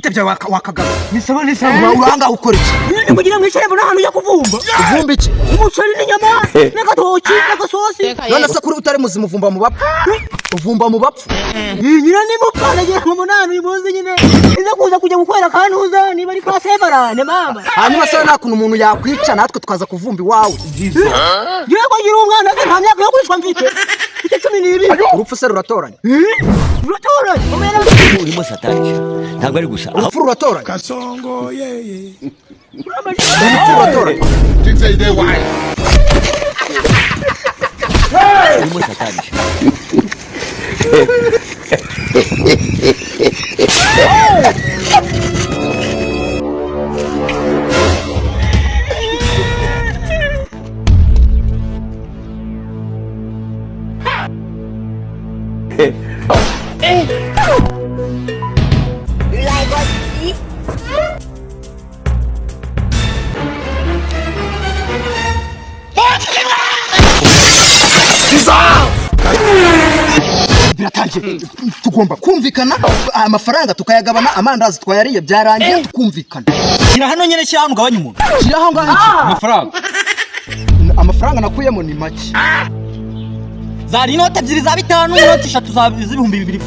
bite bya wakagaba nisaba uranga ukora iki mugira mwicare bona hano ya kuvumba uvumba iki umuceri n'inyama n'agatoki n'agasosi none se kuri utari muzima uvumba mu bapfu uvumba mu bapfu nyina ni mupana ngira ngo munana uyimuze nyine iza kuza kujya gukwera kantuza niba ari kwa Severane mama hanyuma se nakuntu umuntu yakwica natwe tukaza kuvumba iwawe ngira ko ngira umwana nta myaka yo kwishwa mfite icyo 12 urupfu se ruratoranya ruratoranya urimo satani ntabwo ari gusa urupfu ruratoranya Kasongo yeye ruratoranya Say they why urimo satani biratangiye tugomba kumvikana amafaranga tukayagabana amandazi twayariye byarangiye tukumvikana kira hano nyene cyane ugabanya umuntu kira aho ngaho amafaranga nakuyemo ni make zari inota 2 za 5 inota 3 za 2,200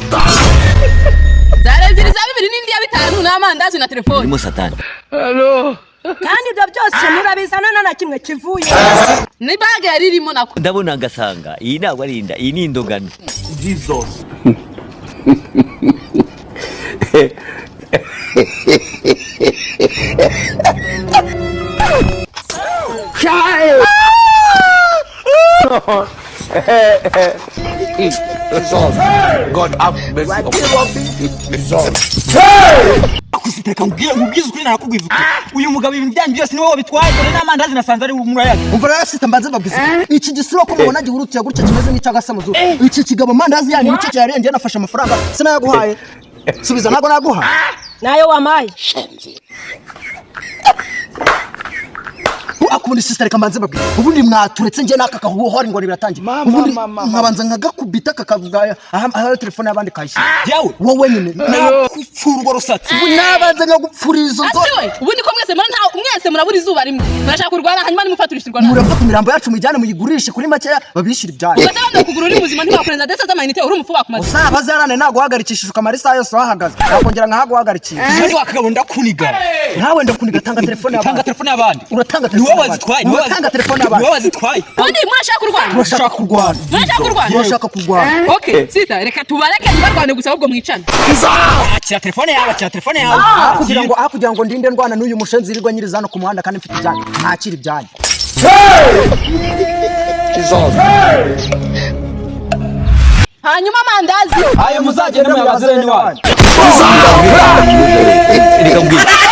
zari 2 za 2 n'indi ya 5 n'amandazi na telefone urimo satani Hello kandi ibyo byose murabizana na kimwe kivuye ni bag yaririmo nako ndabona ngasanga iyi ntabwo ari inda iyi ni indogano Jesus God have mercy upon akusiteka ngubwiza kuri narakugwiza uyu mugabo ibintu byanyu byose ni wowe bitwaye dore n'amandazi nasanze ari murayaga umva rero sita mbanze mbabwiza iki gisiro ko mubona gihurutiye gutya kimeze nk'icagasamuzo iki kigabo mandazi yanyu nicyo cyarengeye nafashe amafaranga se nayaguhaye subiza nago naguha nayo wamaye akubundi sister kamanze babwiye ubundi mwaturetse nje naka kahuhori ngo biratangiye ubundi nkabanza nkagakubita kakavuga aha telefone y'abandi kayishye yawe wowe nyine nakupfurwa rusatsi nabanza nkagupfurizo ubundi ko mwese murabura izuba rimwe murashaka kurwana hanyuma nimufaturishirwa murafata imirambo yacu mujyane muyigurishe kuri make babishira ibyaye ugatanga kugura uri muzima ntibakurenza ndetse z'amayinite uri umufu bakumaze usaba zarane naguhagarikishije ukamarisa yose wahagaze nakongera nkahaguhagarikisha kandi wakagabunda kuniga nawe ndakuniga tanga telefone y'abandi uratanga telefone Urashaka telefone y'abandi wazitwaye undi murashaka kurwana murashaka kurwana okay sita reka tubareke ntibarwane gusa ahubwo mwicane akira telefone yawe kugira ngo ndinde ndwana n'uyu mushenzi irirwa nyiriza hano ku muhanda kandi mfite ibyanyu ntakira ibyanyu hanyuma amandazi ayo muzagenda mu baziranye wanyu reka mbwira